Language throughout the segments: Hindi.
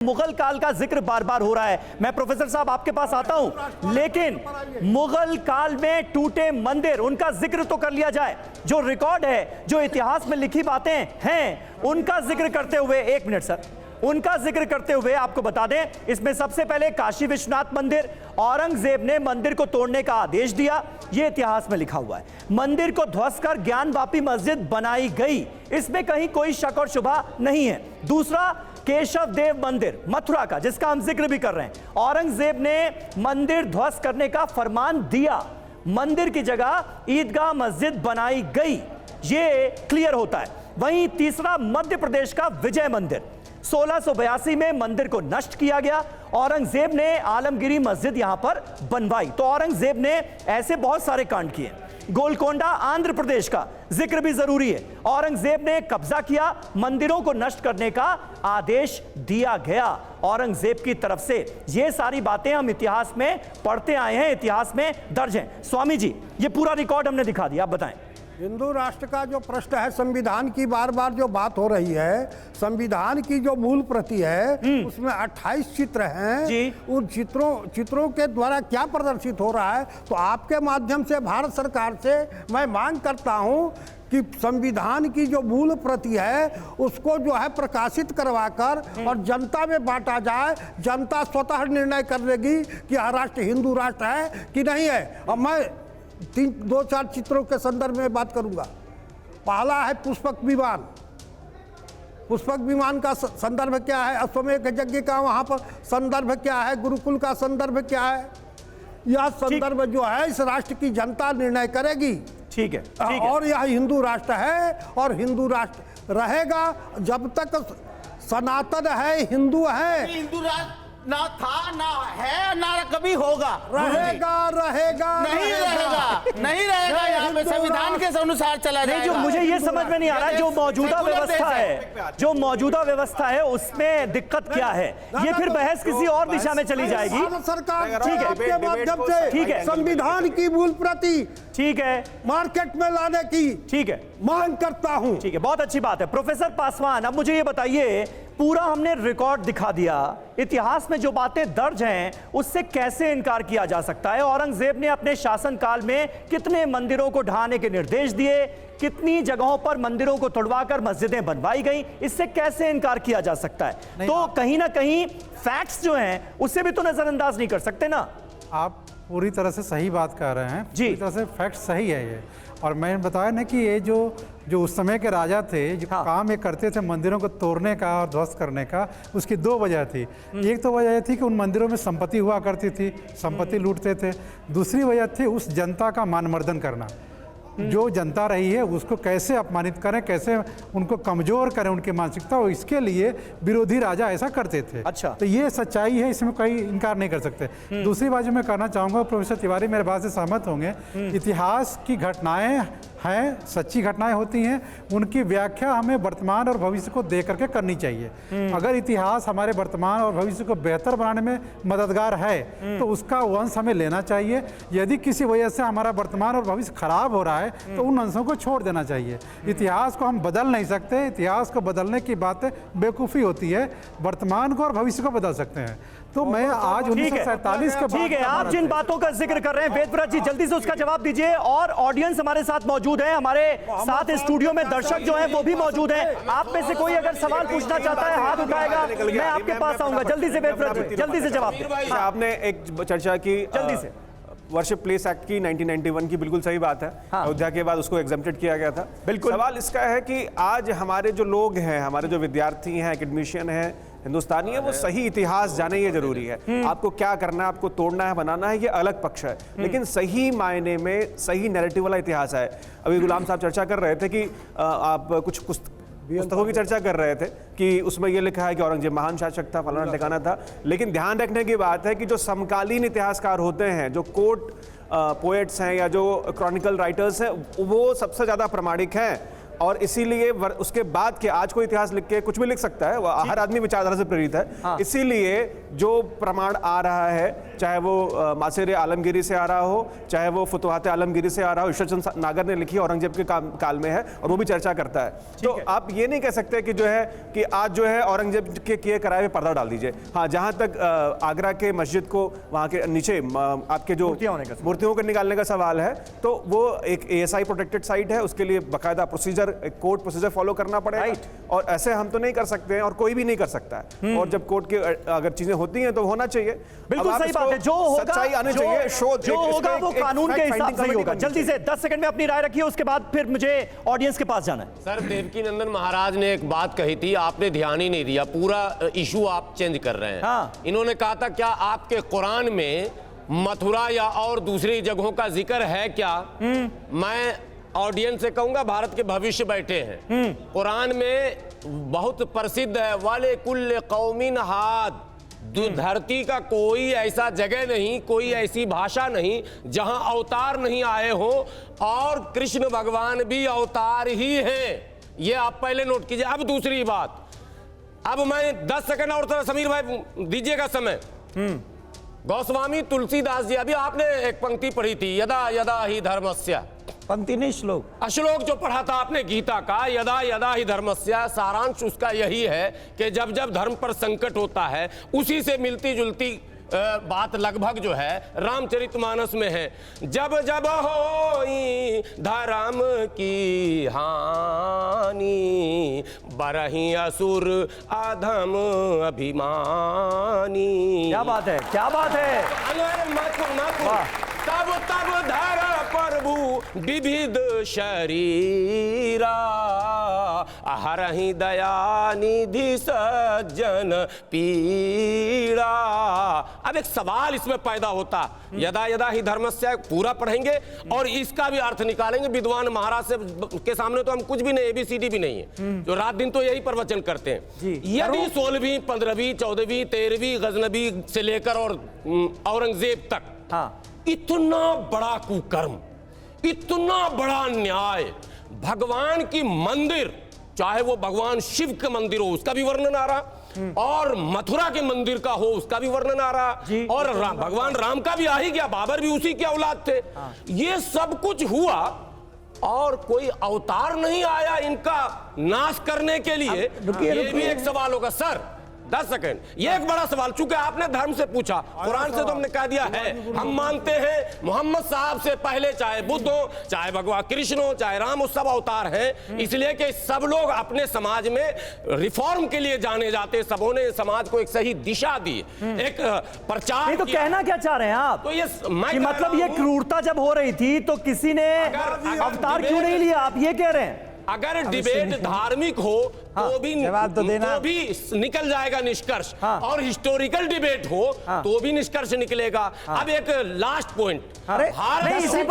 मुगल काल का जिक्र बार बार हो रहा है। मैं प्रोफेसर साहब आपके पास आता हूं, लेकिन मुगल काल में टूटे मंदिर, उनका जिक्र तो कर लिया जाए। जो रिकॉर्ड है, जो इतिहास में लिखी बातें हैं, उनका जिक्र करते हुए, एक मिनट सर, उनका जिक्र करते हुए आपको बता दें, इसमें सबसे पहले काशी विश्वनाथ मंदिर, औरंगजेब ने मंदिर को तोड़ने का आदेश दिया, यह इतिहास में लिखा हुआ है। मंदिर को ध्वस्त कर ज्ञानवापी मस्जिद बनाई गई, इसमें कहीं कोई शक और शुबा नहीं है। दूसरा, केशव देव मंदिर मथुरा का, जिसका हम जिक्र भी कर रहे हैं, औरंगजेब ने मंदिर ध्वस्त करने का फरमान दिया, मंदिर की जगह ईदगाह मस्जिद बनाई गई, ये क्लियर होता है। वहीं तीसरा, मध्य प्रदेश का विजय मंदिर, 1682 में मंदिर को नष्ट किया गया, औरंगजेब ने आलमगिरी मस्जिद यहां पर बनवाई। तो औरंगजेब ने ऐसे बहुत सारे कांड किए। गोलकोंडा आंध्र प्रदेश का जिक्र भी जरूरी है, औरंगजेब ने कब्जा किया, मंदिरों को नष्ट करने का आदेश दिया गया औरंगजेब की तरफ से। ये सारी बातें हम इतिहास में पढ़ते आए हैं, इतिहास में दर्ज हैं। स्वामी जी, ये पूरा रिकॉर्ड हमने दिखा दिया, आप बताएं। हिंदू राष्ट्र का जो प्रश्न है, संविधान की बार बार जो बात हो रही है, संविधान की जो मूल प्रति है उसमें 28 चित्र हैं। उन चित्रों के द्वारा क्या प्रदर्शित हो रहा है, तो आपके माध्यम से भारत सरकार से मैं मांग करता हूं कि संविधान की जो मूल प्रति है उसको जो है प्रकाशित करवाकर और जनता में बांटा जाए। जनता स्वतः निर्णय कर लेगी कि यह राष्ट्र हिंदू राष्ट्र है कि नहीं है। और मैं दो चार चित्रों के संदर्भ में बात करूंगा। पहला है पुष्पक विमान। पुष्पक विमान का संदर्भ क्या है, अश्वमेध यज्ञ का वहां पर संदर्भ क्या है, गुरुकुल का संदर्भ क्या है, यह संदर्भ जो है इस राष्ट्र की जनता निर्णय करेगी। ठीक है, और यह हिंदू राष्ट्र है और हिंदू राष्ट्र रहेगा जब तक सनातन है, हिंदू है। हिंदू राष्ट्र ना था, ना है, ना कभी होगा। रहेगा नहीं रहेगा यहाँ पे संविधान के अनुसार चला जाएगा। जो मुझे ये समझ में नहीं आ रहा है, जो मौजूदा व्यवस्था है उसमें दिक्कत क्या है, ये फिर बहस किसी और दिशा में चली जाएगी। सरकार के माध्यम से ठीक है संविधान की मूल प्रति ठीक है मार्केट में लाने की ठीक है मांग करता हूं। ठीक है, बहुत अच्छी बात है। प्रोफेसर पासवान, अब मुझे ये बताइए, पूरा हमने रिकॉर्ड दिखा दिया, इतिहास में जो बातें दर्ज हैं उससे कैसे इनकार किया जा सकता है? औरंगजेब ने अपने शासनकाल में कितने मंदिरों को ढहाने के निर्देश दिए, कितनी जगहों पर मंदिरों को तोड़वाकर मस्जिदें बनवाई गई, इससे कैसे इनकार किया जा सकता है? तो कहीं ना कहीं फैक्ट्स जो हैं उससे भी तो नजरअंदाज नहीं कर सकते ना। आप पूरी तरह से सही बात कर रहे हैं जी, पूरी तरह से फैक्ट सही है ये। और मैंने बताया ना कि ये जो उस समय के राजा थे, जो काम ये करते थे मंदिरों को तोड़ने का और ध्वस्त करने का, उसकी दो वजह थी। एक तो वजह थी कि उन मंदिरों में संपत्ति हुआ करती थी, संपत्ति लूटते थे। दूसरी वजह थी उस जनता का मानमर्दन करना। जो जनता रही है उसको कैसे अपमानित करें, कैसे उनको कमजोर करें उनकी मानसिकता, और इसके लिए विरोधी राजा ऐसा करते थे। अच्छा, तो ये सच्चाई है, इसमें कोई इनकार नहीं कर सकते। दूसरी बात जो मैं करना चाहूँगा, प्रोफेसर तिवारी मेरे बात से सहमत होंगे, इतिहास की घटनाएं हैं, सच्ची घटनाएं होती हैं, उनकी व्याख्या हमें वर्तमान और भविष्य को देख करके करनी चाहिए। अगर इतिहास हमारे वर्तमान और भविष्य को बेहतर बनाने में मददगार है तो उसका अंश हमें लेना चाहिए। यदि किसी वजह से हमारा वर्तमान और भविष्य खराब हो रहा है तो उन अंशों को छोड़ देना चाहिए। इतिहास को हम बदल नहीं सकते, इतिहास को बदलने की बातें बेवकूफ़ी होती है, वर्तमान को और भविष्य को बदल सकते हैं। तो मैं आज 1947 के ठीक है, आप जिन बातों का जिक्र कर रहे हैं, वेदव्रत जी जल्दी से उसका जवाब दीजिए। और ऑडियंस हमारे साथ मौजूद है, हमारे साथ स्टूडियो में दर्शक जो हैं वो भी मौजूद हैं। आप में से कोई अगर सवाल पूछना चाहता है हाथ उठाएगा, मैं आपके पास आऊंगा। जल्दी से वेदव्रत जी, जल्दी से जवाब दीजिए। आपने एक चर्चा की जल्दी से वर्शिप प्लेस एक्ट की 1991 की, बिल्कुल सही बात है। अयोध्या के बाद उसको एग्जेम्प्टेड किया गया था। बिल्कुल, सवाल इसका है कि आज हमारे जो लोग हैं, हमारे जो विद्यार्थी हैं, एकेडमिशियन हैं, हिंदुस्तानी है, वो सही इतिहास जाने ये जरूरी है। आपको क्या करना है, आपको तोड़ना है, बनाना है, ये अलग पक्ष है, लेकिन सही मायने में सही नैरेटिव वाला इतिहास है। अभी गुलाम साहब चर्चा कर रहे थे कि आप कुछ पुस्तकों की चर्चा कर रहे थे कि उसमें यह लिखा है कि औरंगजेब महान शासक था, फलाना ठिकाना था, लेकिन ध्यान रखने की बात है कि जो समकालीन इतिहासकार होते हैं, जो कोर्ट पोएट्स हैं या जो क्रॉनिकल राइटर्स हैं, वो सबसे ज़्यादा प्रामाणिक हैं। और इसीलिए उसके बाद के आज को इतिहास लिख के कुछ भी लिख सकता है, हर आदमी विचारधारा से प्रेरित है। इसीलिए जो प्रमाण आ रहा है, चाहे वो मासेर आलमगीरी से आ रहा हो, चाहे वो फुतुहात आलमगीरी से आ रहा हो, ईश्वरचंद नागर ने लिखी, औरंगजेब के काल में है और वो भी चर्चा करता है। तो आप ये नहीं कह सकते कि जो है कि आज जो है औरंगजेब के किए कराए हुए पर्दा डाल दीजिए। हाँ, जहां तक आगरा के मस्जिद को वहां के नीचे आपके जो मूर्तियों को निकालने का सवाल है, तो वो एक ASI प्रोटेक्टेड साइट है, उसके लिए बाकायदा प्रोसीजर, कोर्ट प्रोसीजर फॉलो करना पड़ेगा। और ऐसे हम तो नहीं कर सकते हैं और कोई भी नहीं कर सकता है। और जब कोर्ट की अगर चीजें होती हैं तो होना चाहिए। बिल्कुल सही बात है। जो होगा, सच्चाई आनी चाहिए, जो होगा वो कानून के हिसाब से ही होगा। जल्दी से 10 सेकंड में अपनी राय रखिए, उसके बाद फिर मुझे ऑडियंस के पास जाना है। सर, देवकीनंदन महाराज ने एक बात कही थी, आपने ध्यान ही नहीं दिया, पूरा इशू आप चेंज कर रहे हैं। हाँ। इन्होंने कहा था क्या आपके कुरान में मथुरा या और दूसरी जगहों का जिक्र है क्या? मैं ऑडियंस से कहूंगा, भारत के भविष्य बैठे हैं, कुरान में बहुत प्रसिद्ध है, वाले कुल्ले कौमिन हाद, धरती का कोई ऐसा जगह नहीं, कोई ऐसी भाषा नहीं जहां अवतार नहीं आए हो, और कृष्ण भगवान भी अवतार ही हैं। ये आप पहले नोट कीजिए। अब दूसरी बात, अब मैं 10 सेकंड और थोड़ा समीर भाई दीजिएगा समय। गोस्वामी तुलसीदास जी, अभी आपने एक पंक्ति पढ़ी थी, यदा यदा ही धर्मस्य, पंक्ति नहीं श्लोक, श्लोक जो पढ़ा था आपने गीता का, यदा यदा ही धर्मस्य, सारांश उसका यही है कि जब जब धर्म पर संकट होता है, उसी से मिलती जुलती बात लगभग जो है रामचरितमानस में है। जब जब होई धर्म की हानि, बरही असुर अधम अभिमानी। क्या बात है, क्या बात है। तब तब धर प्रभु विविध शरीरा, हरहि दया निधि सज्जन पीड़ा। अब एक सवाल इसमें पैदा होता, यदा यदा ही धर्मस्य पूरा पढ़ेंगे और इसका भी अर्थ निकालेंगे। विद्वान महाराज से के सामने तो हम कुछ भी नहीं, ABCD भी नहीं है, जो रात दिन तो यही प्रवचन करते हैं। यदि 16वीं 15वीं 14वीं 13वीं गजनबी से लेकर और औरंगजेब तक, हाँ, इतना बड़ा कुकर्म, इतना बड़ा न्याय, भगवान की मंदिर, चाहे वो भगवान शिव का मंदिर हो उसका भी वर्णन आ रहा, और मथुरा के मंदिर का हो उसका भी वर्णन आ रहा, और भगवान राम का भी आ ही गया, बाबर भी उसी के औलाद थे। ये सब कुछ हुआ और कोई अवतार नहीं आया इनका नाश करने के लिए। ये भी एक सवाल होगा सर। 10 सेकंड, ये एक बड़ा सवाल, चूंकि आपने धर्म से पूछा, कुरान से तो हमने कह दिया है, हम मानते हैं मोहम्मद साहब से पहले चाहे बुद्ध हो, चाहे भगवान कृष्ण हो, चाहे राम हो, सब अवतार हैं, इसलिए कि सब लोग अपने समाज में रिफॉर्म के लिए जाने जाते, सबों ने समाज को एक सही दिशा दी, एक प्रचार। तो कहना क्या चाह रहे हैं आप? तो ये मतलब ये क्रूरता जब हो रही थी तो किसी ने अवतार क्यों नहीं लिया, आप ये कह रहे हैं? अगर डिबेट धार्मिक हो तो भी जवाब तो देना, तो भी निकल जाएगा निष्कर्ष, और हिस्टोरिकल डिबेट हो तो भी निष्कर्ष निकलेगा। अब एक लास्ट पॉइंट, अरे इसी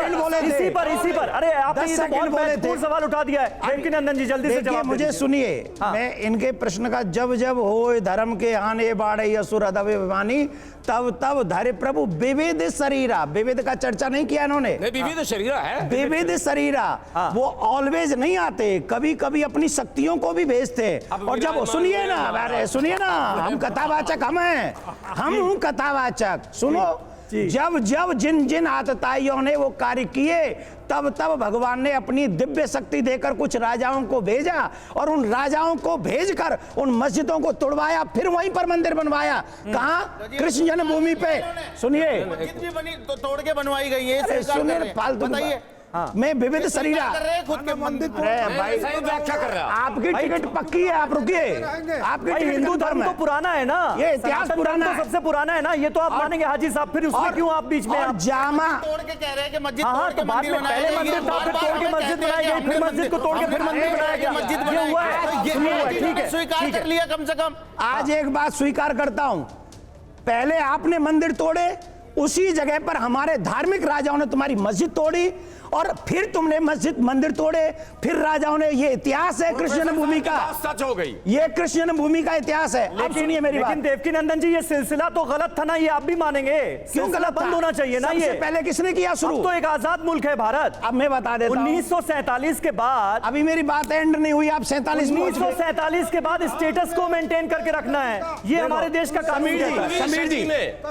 पर अरे आपने ये तो बहुत महत्वपूर्ण सवाल उठा दिया है। देवकीनंदन जी जल्दी से जवाब मुझे सुनिए। मैं इनके प्रश्न का, जब जब हो धर्म के आने बाढ़े असुर अभिमानी, तब तब धरे प्रभु विविध शरीरा, विविध का चर्चा नहीं किया इन्होंने, विविध शरीरा है, विविध शरीरा, वो ऑलवेज नहीं आते, कभी कभी अपनी शक्तियों को भी भेजते। और जब सुनिए ना, अरे सुनिए ना, हम कथावाचक हम हैं, हम कथावाचक, सुनो। जब जब जिन जिन आतताइयों ने वो कार्य किए, तब तब भगवान ने अपनी दिव्य शक्ति देकर कुछ राजाओं को भेजा, और उन राजाओं को भेजकर उन मस्जिदों को तोड़वाया, फिर वहीं पर मंदिर बनवाया। कहाँ? कृष्ण जन्मभूमि पे। सुनिए, मस्जिद भी बनी तो तोड़ के बनवाई गई है, सुनिए, फालतू बताइए। मैं विविध शरीरा खुद के मंदिर भाई व्याख्या कर रहा है। आपकी टिकट पक्की है, आप रुकिए। आपकी हिंदू धर्म तो पुराना है ना, ये इतिहास पुराना है, सबसे पुराना है ना, ये तो आप मानेंगे हाजी साहब, फिर उसमें क्यों आप बीच में जामा तोड़ के कह रहे हैं कि मस्जिद हाँ, तो बाद में पहले मंदिर था, फिर तोड़ के मस्जिद बनाई गई, फिर मस्जिद को तोड़ के फिर मंदिर बनाया गया, मस्जिद ये हुआ है, ठीक है, स्वीकार कर लिया कम से कम। आज एक बात स्वीकार करता हूं, पहले आपने मंदिर तोड़े, उसी जगह पर हमारे धार्मिक राजाओं ने तुम्हारी मस्जिद तोड़ी, और फिर तुमने मस्जिद मंदिर तोड़े, फिर राजाओं ने, ये इतिहास है कृष्ण जन्मभूमि का, सच हो गई, ये कृष्ण जन्मभूमि का इतिहास है। अब सुनिए मेरी बात। लेकिन देवकीनंदन जी ये सिलसिला तो गलत था ना, ये आप भी मानेंगे? क्यों गलत बंद होना चाहिए ना? ये पहले किसने किया शुरू? अब तो एक आजाद मुल्क है भारत। अब मैं बता देता हूं, 1947 के बाद, अभी मेरी बात एंड नहीं हुई, आप 47 1947 के बाद स्टेटस को मेंटेन करके रखना है, ये हमारे देश का कानून कहता है। समीर जी,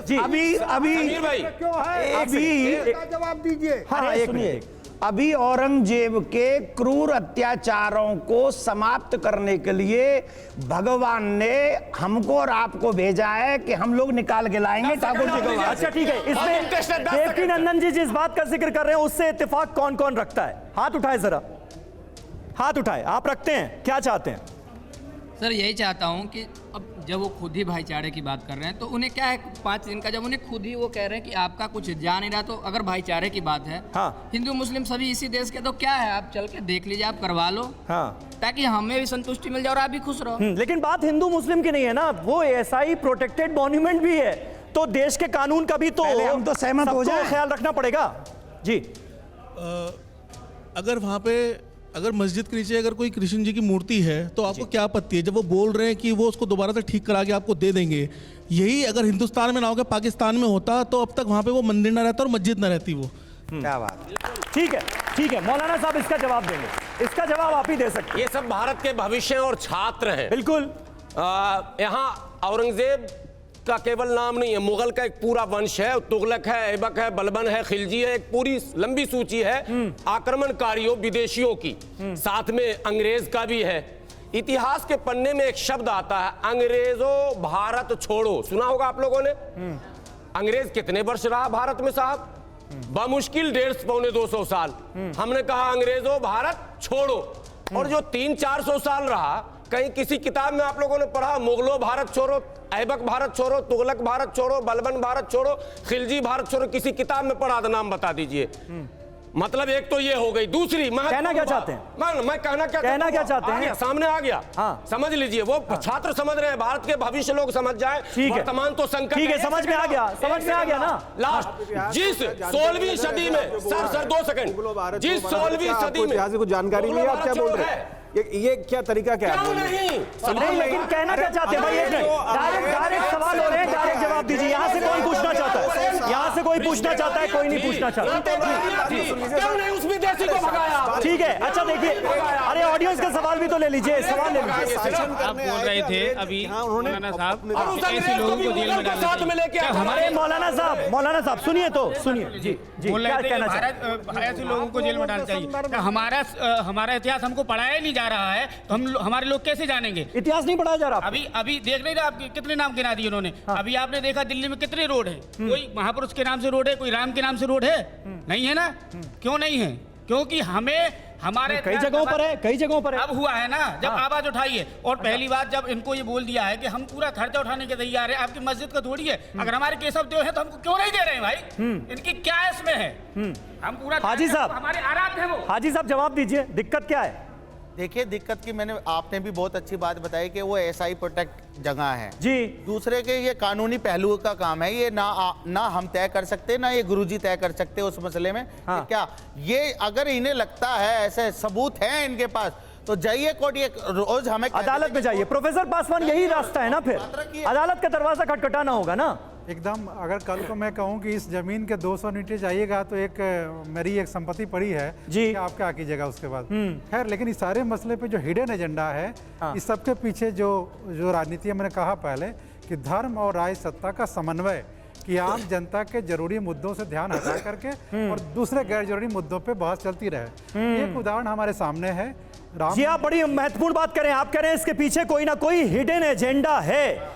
जी अभी समीर भाई क्यों है? अभी जवाब दीजिए। हाँ, अरे एक सुनिए, मिनट। अभी औरंगजेब के क्रूर अत्याचारों को समाप्त करने के लिए भगवान ने हमको और आपको भेजा है कि हम लोग निकाल के लाएंगे ठाकुर जी को। अच्छा ठीक है, इसमें देवकीनंदन जी जिस बात का जिक्र कर रहे हैं उससे इत्तेफाक कौन कौन रखता है? हाथ उठाए जरा, हाथ उठाए। आप रखते हैं? क्या चाहते हैं? सर यही चाहता हूँ कि अब जब वो खुद ही भाईचारे की बात कर रहे हैं तो उन्हें क्या है 5 दिन का, जब उन्हें खुद ही वो कह रहे हैं कि आपका कुछ जा नहीं रहा, तो अगर भाईचारे की बात है, हाँ। हिंदू मुस्लिम सभी इसी देश के, तो क्या है आप चल के देख लीजिए, आप करवा लो, हाँ। ताकि हमें भी संतुष्टि मिल जाए और आप भी खुश रहो। लेकिन बात हिंदू मुस्लिम की नहीं है ना, वो ऐसा ही प्रोटेक्टेड मॉन्यूमेंट भी है, तो देश के कानून का भी तो पहले हम तो सहमत हो सबको जाएं। ख्याल रखना पड़ेगा। जी अगर वहाँ पे अगर मस्जिद के नीचे अगर कोई कृष्ण जी की मूर्ति है तो आपको क्या आपत्ति है? जब वो बोल रहे हैं कि वो उसको दोबारा से ठीक करा के आपको दे देंगे, यही अगर हिंदुस्तान में ना होकर पाकिस्तान में होता तो अब तक वहाँ पे वो मंदिर ना रहता और मस्जिद ना रहती वो। क्या बात है। ठीक है, ठीक है, मौलाना साहब इसका जवाब देंगे, इसका जवाब आप ही दे सकते हैं। ये सब भारत के भविष्य और छात्र हैं। बिल्कुल। यहाँ औरंगजेब का केवल नाम नहीं है, मुगल का एक पूरा वंश है, तुगलक है, ऐबक है, बलबन है, खिलजी है, एक पूरी लंबी सूची है आक्रमणकारियों विदेशियों की, साथ में अंग्रेज का भी है। इतिहास के पन्ने में एक शब्द आता है, अंग्रेजों भारत छोड़ो, सुना होगा आप लोगों ने। अंग्रेज कितने वर्ष रहा भारत में साहब? बमुश्किल 150 पौने 200 साल। हमने कहा अंग्रेजों भारत छोड़ो, और जो 300-400 साल रहा, कहीं किसी किताब में आप लोगों ने पढ़ा मुगलों भारत छोड़ो, ऐबक भारत छोड़ो, तुगलक भारत छोड़ो, बलबन भारत छोड़ो, खिलजी भारत छोड़ो, किसी किताब में पढ़ा तो नाम बता दीजिए। मतलब एक तो ये हो गई। दूसरी कहना क्या चाहते हैं? मैं कहना क्या चाहते हैं? सामने आ गया। हाँ। समझ लीजिए, वो छात्र समझ रहे हैं, भारत के भविष्य लोग समझ जाए। ठीक है, वर्तमान तो संकट ठीक है, समझ में आ गया, समझ में आ गया ना। लास्ट जिस 16वीं सदी में, सर 2 सेकंड, जिस 16वीं सदी में इतिहास की कुछ जानकारी नहीं है, आप क्या बोल रहे हैं? ये क्या तरीका क्या है? नहीं, लेकिन कहना क्या चाहते हैं भाई? एक मिनट, डायरेक्ट सवाल हो रहे हैं, डायरेक्ट जवाब दीजिए। यहाँ से कौन पूछना चाहता है? यहाँ से कोई पूछना चाहता है? कोई नहीं पूछना चाहता। क्यों नहीं उस विदेशी को भगाया? ठीक है, अच्छा देखिए, अरे ऑडियंस का सवाल भी तो ले लीजिए, सवाल ले लीजिए। आप बोल रहे थे अभी मौलाना साहब, और उस ऐसे लोगों को जेल में डालना साथ में लेके चाहिए। हमारे मौलाना साहब सुनिए तो, सुनिए। जी जी, बोल क्या रहे थे कहना चाहते हैं? भारत ऐसे लोगों को जेल में डालना चाहिए। हमारा इतिहास हमको पढ़ाया नहीं जा रहा है, तो हमारे लोग कैसे जानेंगे? इतिहास नहीं पढ़ाया जा रहा? अभी देख नहीं रहे आप कितने नाम गिना दिए उन्होंने। अभी आपने देखा दिल्ली में कितने रोड है, कोई महापुरुष के नाम से रोड है, कोई राम के नाम से रोड है? नहीं है ना। क्यों नहीं है? क्योंकि हमारे कई जगहों पर है, कई जगहों पर है। अब हुआ है ना, जब आवाज उठाई है। और पहली बात, जब इनको ये बोल दिया है कि हम पूरा खर्चा उठाने के तैयार है, आपकी मस्जिद का थोड़ी है, अगर हमारे केशव देव है तो हमको क्यों नहीं दे रहे हैं भाई? इनकी क्या इसमें है? हम पूरा हाजी साहब, हमारे आराध्य है वो। हाजी साहब जवाब दीजिए, दिक्कत क्या है? देखिए, दिक्कत की आपने भी बहुत अच्छी बात बताई कि वो एसआई प्रोटेक्ट जगह है जी। दूसरे के ये कानूनी पहलुओं का काम है, ये ना हम तय कर सकते, ना ये गुरुजी तय कर सकते उस मसले में। हाँ। क्या ये अगर इन्हें लगता है, ऐसे सबूत हैं इनके पास, तो जाइए कोर्ट, ये रोज हमें अदालत में जाइए। प्रोफेसर पासवान, यही रास्ता है ना, फिर अदालत का दरवाजा खटखटाना होगा ना। एकदम। अगर कल को मैं कहूँ कि इस जमीन के 200 नीचे जाइएगा तो एक मेरी एक संपत्ति पड़ी है जी, कि आप क्या कीजिएगा उसके बाद। खैर, लेकिन इस सारे मसले पे जो हिडन एजेंडा है, इस सबके पीछे जो राजनीति है, मैंने कहा पहले कि धर्म और राज सत्ता का समन्वय, कि आम जनता के जरूरी मुद्दों से ध्यान हटा करके और दूसरे गैर जरूरी मुद्दों पे बहस चलती रहे। एक उदाहरण हमारे सामने है। जी, आप बड़ी महत्वपूर्ण बात करें। आप कह रहे हैं इसके पीछे कोई ना कोई हिडन एजेंडा है।